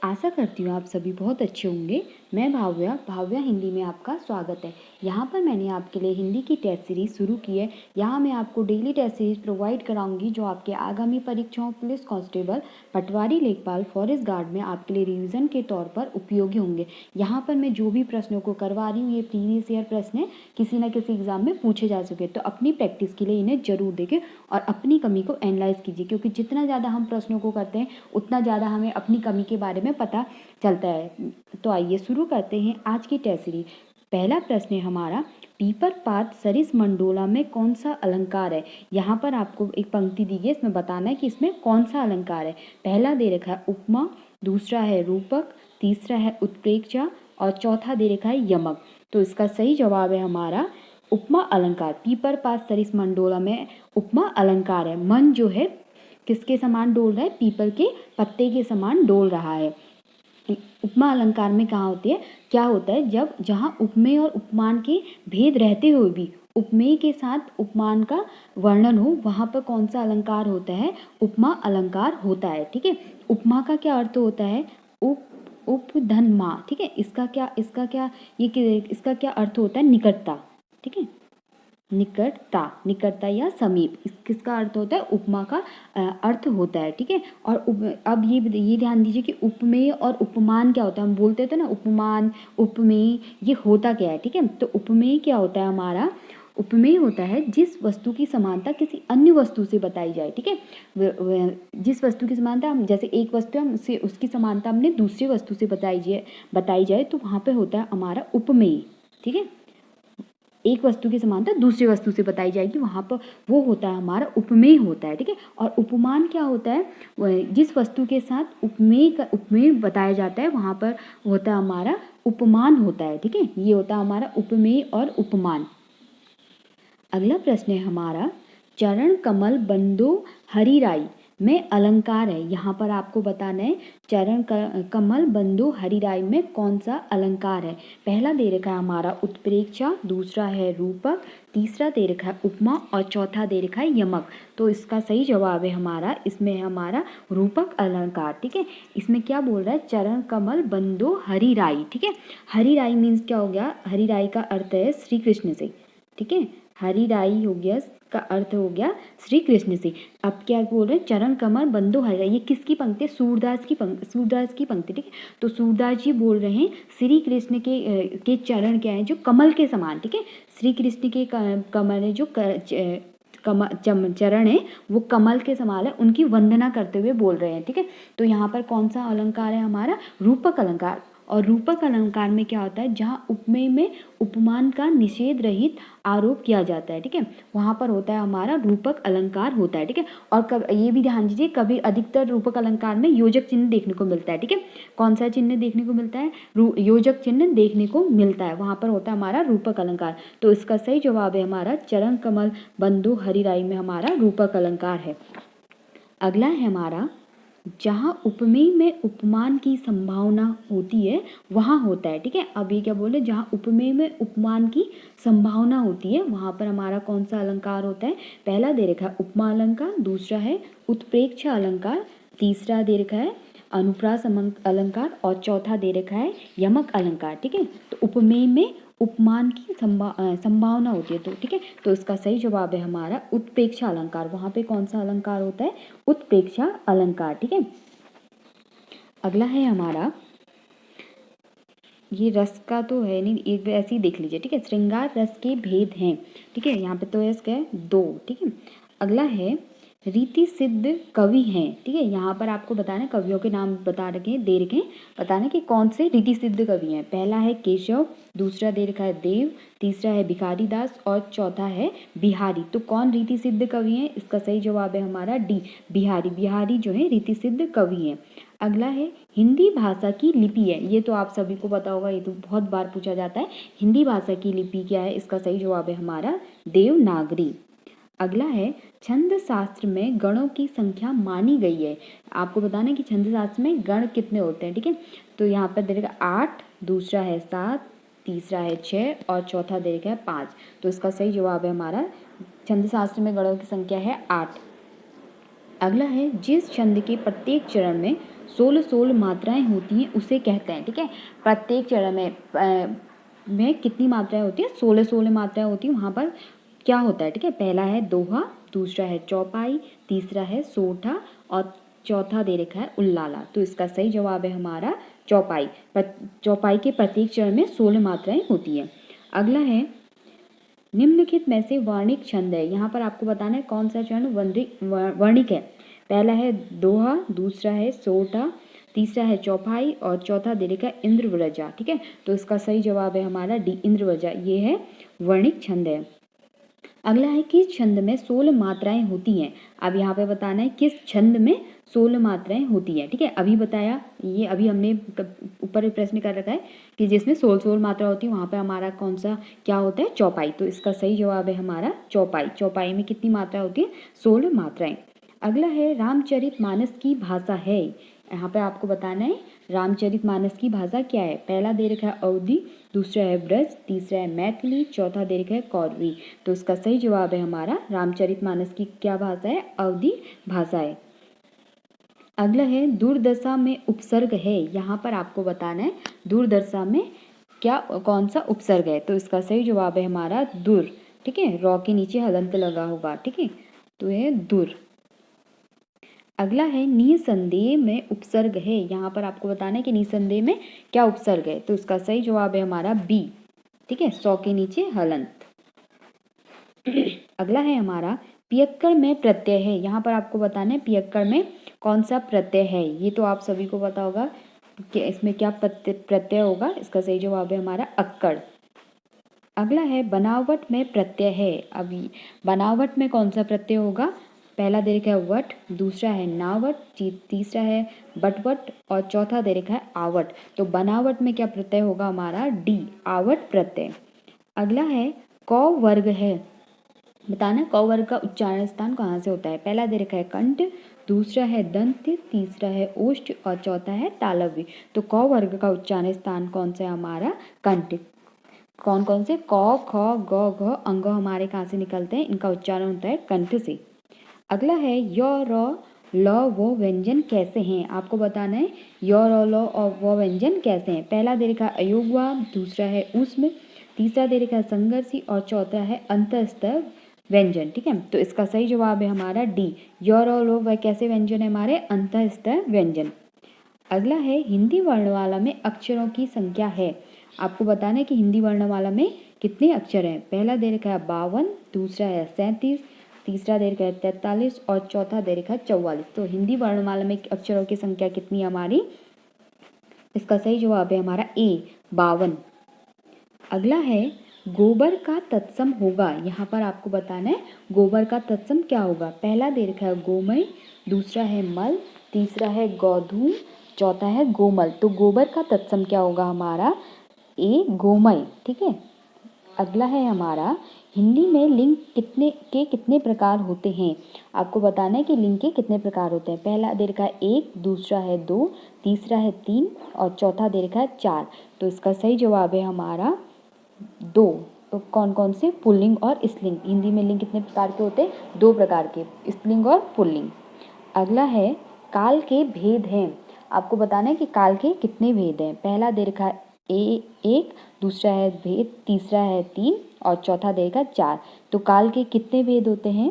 आशा करती हूँ आप सभी बहुत अच्छे होंगे। मैं भाव्या हिंदी में आपका स्वागत है। यहाँ पर मैंने आपके लिए हिंदी की टेस्ट सीरीज़ शुरू की है। यहाँ मैं आपको डेली टेस्ट सीरीज़ प्रोवाइड कराऊंगी जो आपके आगामी परीक्षाओं पुलिस कांस्टेबल, पटवारी, लेखपाल, फॉरेस्ट गार्ड में आपके लिए रिवीजन के तौर पर उपयोगी होंगे। यहाँ पर मैं जो भी प्रश्नों को करवा रही हूँ ये प्रीवियस ईयर प्रश्न है, किसी न किसी एग्जाम में पूछे जा चुके, तो अपनी प्रैक्टिस के लिए इन्हें जरूर देखें और अपनी कमी को एनालाइज कीजिए, क्योंकि जितना ज़्यादा हम प्रश्नों को करते हैं उतना ज़्यादा हमें अपनी कमी के बारे में पता चलता है। तो आइए शुरू करते हैं आज की टेस्ट सीरीज। पहला प्रश्न है हमारा, पीपर पात सरिस मंडोला में कौन सा अलंकार है। यहाँ पर आपको एक पंक्ति दी है, इसमें बताना है कि इसमें कौन सा अलंकार है। पहला दे रखा है उपमा, दूसरा है रूपक, तीसरा है उत्प्रेक्षा और चौथा दे रखा है यमक। तो इसका सही जवाब है हमारा उपमा अलंकार। पीपर पात सरिस मंडोला में उपमा अलंकार है। मन जो है किसके समान डोल रहा है, पीपल के पत्ते के समान डोल रहा है। उपमा अलंकार में कहाँ होती है, क्या होता है, जब जहाँ उपमेय और उपमान के भेद रहते हुए भी उपमेय के साथ उपमान का वर्णन हो, वहाँ पर कौन सा अलंकार होता है, उपमा अलंकार होता है। ठीक है, उपमा का क्या अर्थ होता है, उपधन माँ। ठीक है, इसका क्या अर्थ होता है, निकटता। ठीक है, निकटता या समीप, किसका अर्थ होता है, उपमा का अर्थ होता है। ठीक है, और अब ये ध्यान दीजिए कि उपमेय और उपमान क्या होता है। हम बोलते थे ना उपमान उपमेय, ये होता क्या है। ठीक है, तो उपमेय क्या होता है हमारा, उपमेय होता है जिस वस्तु की समानता किसी अन्य वस्तु से बताई जाए। ठीक है, जिस वस्तु की समानता हम, जैसे एक वस्तु है उससे उसकी समानता हमने दूसरी वस्तु से बताई जाए तो वहाँ पे होता है हमारा उपमेय। ठीक है, एक वस्तु की समानता दूसरी वस्तु से बताई जाएगी, वहाँ पर वो होता है हमारा उपमेय होता है। ठीक है, और उपमान क्या होता है, जिस वस्तु के साथ उपमेय बताया जाता है वहाँ पर होता है हमारा उपमान होता है। ठीक है, ये होता है हमारा उपमेय और उपमान। अगला प्रश्न है हमारा, चरण कमल बंदो हरिराई में अलंकार है। यहाँ पर आपको बताना है चरण कमल बंदो हरिराई में कौन सा अलंकार है। पहला दे रखा है हमारा उत्प्रेक्षा, दूसरा है रूपक, तीसरा दे रखा है उपमा और चौथा दे रखा है यमक। तो इसका सही जवाब है हमारा, इसमें है हमारा रूपक अलंकार। ठीक है, इसमें क्या बोल रहा है, चरण कमल बंदो हरिराई। ठीक है, हरिराई मीन्स क्या हो गया, हरिराई का अर्थ है श्री कृष्ण से। ठीक है, हरिराई हो गया, का अर्थ हो गया श्री कृष्ण से। अब क्या बोल रहे हैं, चरण कमल बंदो हरिराई, ये किसकी पंक्ति है, सूरदास की पंक्ति। ठीक है, तो सूरदास जी बोल रहे हैं श्री कृष्ण के चरण क्या है, जो कमल के समान। ठीक है, श्री कृष्ण के कमल है, जो चरण है वो कमल के समान है, उनकी वंदना करते हुए बोल रहे हैं। ठीक है, तो यहाँ पर कौन सा अलंकार है हमारा, रूपक अलंकार। और रूपक अलंकार में क्या होता है, जहाँ उपमेय में उपमान का निषेध रहित आरोप किया जाता है। ठीक है, वहाँ पर होता है हमारा रूपक अलंकार होता है। ठीक है, और ये भी ध्यान दीजिए, कभी अधिकतर रूपक अलंकार में योजक चिन्ह देखने को मिलता है। ठीक है, कौन सा चिन्ह देखने को मिलता है, योजक चिन्ह देखने को मिलता है, वहाँ पर होता है हमारा रूपक अलंकार। तो इसका सही जवाब है हमारा चरण कमल बंदो हरिराई में हमारा रूपक अलंकार है। अगला है हमारा, जहाँ उपमेय में उपमान की संभावना होती है वहाँ होता है। ठीक है, अब ये क्या बोले, जहाँ उपमेय में उपमान की संभावना होती है वहाँ पर हमारा कौन सा अलंकार होता है। पहला दे रखा है उपमा अलंकार, दूसरा है उत्प्रेक्षा अलंकार, तीसरा दे रखा है अनुप्रास अलंकार और चौथा दे रखा है यमक अलंकार। ठीक है, तो उपमेय में उपमान की संभावना होती है। तो ठीक है, तो इसका सही जवाब है हमारा उत्प्रेक्षा अलंकार। वहाँ पे कौन सा अलंकार होता है, उत्प्रेक्षा अलंकार। ठीक है, अगला है हमारा, ये रस का तो है नहीं, एक ऐसे ही देख लीजिए। ठीक है, श्रृंगार रस के भेद हैं। ठीक है, यहाँ पे तो रस क्या है, दो। ठीक है, अगला है रीति सिद्ध कवि हैं। ठीक है, यहाँ पर आपको बताना है, कवियों के नाम बता रखे हैं, दे रखे हैं, बताना कि कौन से रीति सिद्ध कवि हैं। पहला है केशव, दूसरा दे रखा है देव, तीसरा है भिखारी दास और चौथा है बिहारी। तो कौन रीति सिद्ध कवि हैं, इसका सही जवाब है हमारा डी, बिहारी। बिहारी जो है रीति सिद्ध कवि हैं। अगला है हिंदी भाषा की लिपि है। ये तो आप सभी को पता होगा, ये तो बहुत बार पूछा जाता है। हिंदी भाषा की लिपि क्या है, इसका सही जवाब है हमारा देवनागरी। अगला है छंद शास्त्र में गणों की संख्या मानी गई है। आपको बताना है कि छंद शास्त्र में गण कितने होते हैं। ठीक है, तो यहाँ पर दे रखा 8, दूसरा है 7, तीसरा है 6 और चौथा दे रखा है 5। तो इसका सही जवाब है हमारा, छंद शास्त्र में गणों की संख्या है 8। अगला है जिस छंद के प्रत्येक चरण में 16 मात्राएं होती हैं उसे कहते हैं। ठीक है, प्रत्येक चरण में कितनी मात्राएं होती है? 16 मात्राएं होती हैं। वहाँ पर क्या होता है? ठीक है, पहला है दोहा, दूसरा है चौपाई, तीसरा है सोठा और चौथा दे रखा है उल्लाला। तो इसका सही जवाब है हमारा चौपाई। चौपाई के प्रत्येक चरण में 16 मात्राएं होती है। अगला है निम्नलिखित में से वर्णिक छंद है। यहाँ पर आपको बताना है कौन सा चरण वर्णिक है। पहला है दोहा, दूसरा है सोठा, तीसरा है चौपाई और चौथा दे रखा है इंद्रव्रजा। ठीक है, तो इसका सही जवाब है हमारा डी इंद्रव्रजा। ये है वर्णिक छंद है। अगला है किस छंद में 16 मात्राएं होती हैं। अब यहाँ पे बताना है किस छंद में 16 मात्राएं होती हैं। ठीक है, अभी बताया, ये अभी हमने ऊपर प्रश्न कर रखा है कि जिसमें 16 मात्रा होती है वहाँ पे हमारा कौन सा क्या होता है? चौपाई। तो इसका सही जवाब है हमारा चौपाई। चौपाई में कितनी मात्रा होती है? 16 मात्राएं। अगला है रामचरितमानस की भाषा है। यहाँ पे आपको बताना है रामचरितमानस की भाषा क्या है। पहला दे रखा है अवधी, दूसरा है ब्रज, तीसरा है मैथिली, चौथा दे रखा है कौरवी। तो इसका सही जवाब है हमारा रामचरितमानस की क्या भाषा है? अवधी भाषा है। अगला है दुर्दशा में उपसर्ग है। यहाँ पर आपको बताना है दुर्दशा में क्या कौन सा उपसर्ग है। तो इसका सही जवाब है हमारा दुर। ठीक है, रॉ के नीचे हलंत लगा होगा। ठीक है, तो ये दुर। अगला है निसंदेह में उपसर्ग है। यहाँ पर आपको बताना है कि निसंदेह में क्या उपसर्ग है। तो इसका सही जवाब है हमारा बी। ठीक है, 100 के नीचे हलंत। अगला है हमारा पियक्कड़ में प्रत्यय है। यहाँ पर आपको बताना है पियक्कड़ में कौन सा प्रत्यय है। ये तो आप सभी को पता होगा कि इसमें क्या प्रत्यय होगा। इसका सही जवाब है हमारा अक्कड़। अगला है बनावट में प्रत्यय है। अब बनावट में कौन सा प्रत्यय होगा? पहला दे रखा है वट, दूसरा है नावट, तीसरा है बटवट और चौथा दे रखा है आवट। तो बनावट में क्या प्रत्यय होगा हमारा? डी, आवट प्रत्यय। अगला है क वर्ग है। बताना क वर्ग का उच्चारण स्थान कहाँ से होता है। पहला दे रखा है कंठ, दूसरा है दंत, तीसरा है ओष्ठ और चौथा है तालव्य। तो क वर्ग का उच्चारण स्थान कौन सा है हमारा? कंठ। कौन कौन से? क, ख, ग, घ, अंग हमारे कहाँ से निकलते हैं? इनका उच्चारण होता है कंठ से। अगला है य, र, ल, वो व्यंजन कैसे हैं। आपको बताना है य, र, ल और वो व्यंजन कैसे हैं। पहला दे रखा है अयोगवा, दूसरा है ऊष्म, तीसरा दे रखा है संघर्षी और चौथा है अंतस्थ व्यंजन। ठीक है, तो इसका सही जवाब है हमारा डी, य, र, ल वह कैसे व्यंजन है हमारे? अंतस्थ व्यंजन। अगला है हिंदी वर्णमाला में अक्षरों की संख्या है। आपको बताना है कि हिंदी वर्णमाला में कितने अक्षर हैं। पहला दे रखा है 52, दूसरा है 37, तीसरा दे रखा है 43 और चौथा दे रखा है 44। तो हिंदी वर्णमाला में अक्षरों की संख्या कितनी है हमारी? इसका सही जवाब है हमारा ए, 52। अगला है गोबर का तत्सम होगा। यहाँ पर आपको बताना है गोबर का तत्सम क्या होगा। पहला दे रखा है गोमय, दूसरा है मल, तीसरा है गोधूम, चौथा है गोमल। तो गोबर का तत्सम क्या होगा हमारा? ए, गोमय। ठीक है। अगला है हमारा हिंदी में लिंग कितने प्रकार होते हैं। आपको बताना है कि लिंग के कितने प्रकार होते हैं। पहला दे रखा है 1, दूसरा है 2, तीसरा है 3 और चौथा दे रखा है 4। तो इसका सही जवाब है हमारा 2। तो कौन कौन से? पुल्लिंग और स्त्रीलिंग। हिंदी में लिंग कितने प्रकार के होते हैं? 2 प्रकार के, स्त्रीलिंग और पुल्लिंग। अगला है काल के भेद हैं। आपको बताना है कि काल के कितने भेद हैं। पहला दे रखा है 1, दूसरा है भेद, तीसरा है 3 और चौथा दे रखा है 4। तो काल के कितने भेद होते हैं?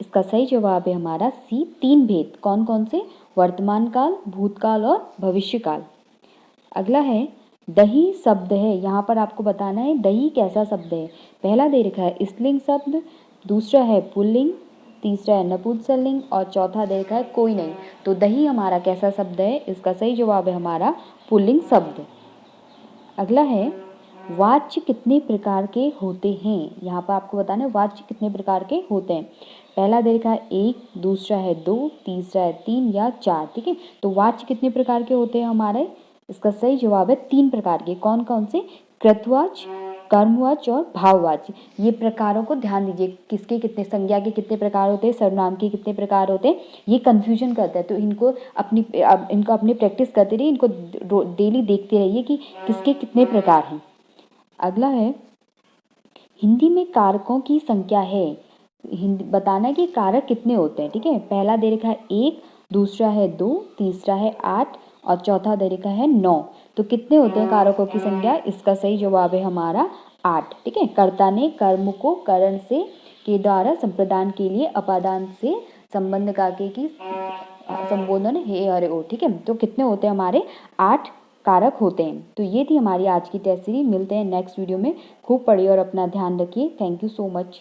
इसका सही जवाब है हमारा सी, 3 भेद। कौन कौन से? वर्तमान काल, भूतकाल और भविष्य काल। अगला है दही शब्द है। यहाँ पर आपको बताना है दही कैसा शब्द है। पहला दे रखा है स्त्रीलिंग शब्द, दूसरा है पुल्लिंग, तीसरा है नपुंसकलिंग और चौथा दे रखा है कोई नहीं। तो दही हमारा कैसा शब्द है? इसका सही जवाब है हमारा पुल्लिंग शब्द। अगला है वाच्य कितने प्रकार के होते हैं। यहाँ पर आपको बताना है वाच्य कितने प्रकार के होते हैं। पहला दे रखा है 1, दूसरा है 2, तीसरा है 3 या 4। ठीक है, तो वाच्य कितने प्रकार के होते हैं हमारे? इसका सही जवाब है 3 प्रकार के। कौन कौन से? कृतवाच्य, कर्मवाच्य और भाववाच्य। ये प्रकारों को ध्यान दीजिए, किसके कितने, संज्ञा के कितने प्रकार होते हैं, सर्वनाम के कितने प्रकार होते हैं, ये कंफ्यूजन करता है। तो इनको अपनी प्रैक्टिस करते रहिए, इनको डेली देखते रहिए कि किसके कितने प्रकार हैं। अगला है हिंदी में कारकों की संख्या है। हिंदी बताना है कि कारक कितने होते हैं। ठीक है, पहला दे रखा है 1, दूसरा है 2, तीसरा है 8 और चौथा तरीका है 9। तो कितने होते हैं कारकों की संख्या? इसका सही जवाब है हमारा 8। ठीक है, कर्ता ने कर्म को करण से के द्वारा संप्रदान के लिए अपादान से संबंध काके की संबोधन हे अरे ओ। ठीक है, तो कितने होते हैं हमारे? 8 कारक होते हैं। तो ये थी हमारी आज की टेस्ट सीरीज। मिलते हैं नेक्स्ट वीडियो में। खूब पढ़िए और अपना ध्यान रखिए। Thank you so much.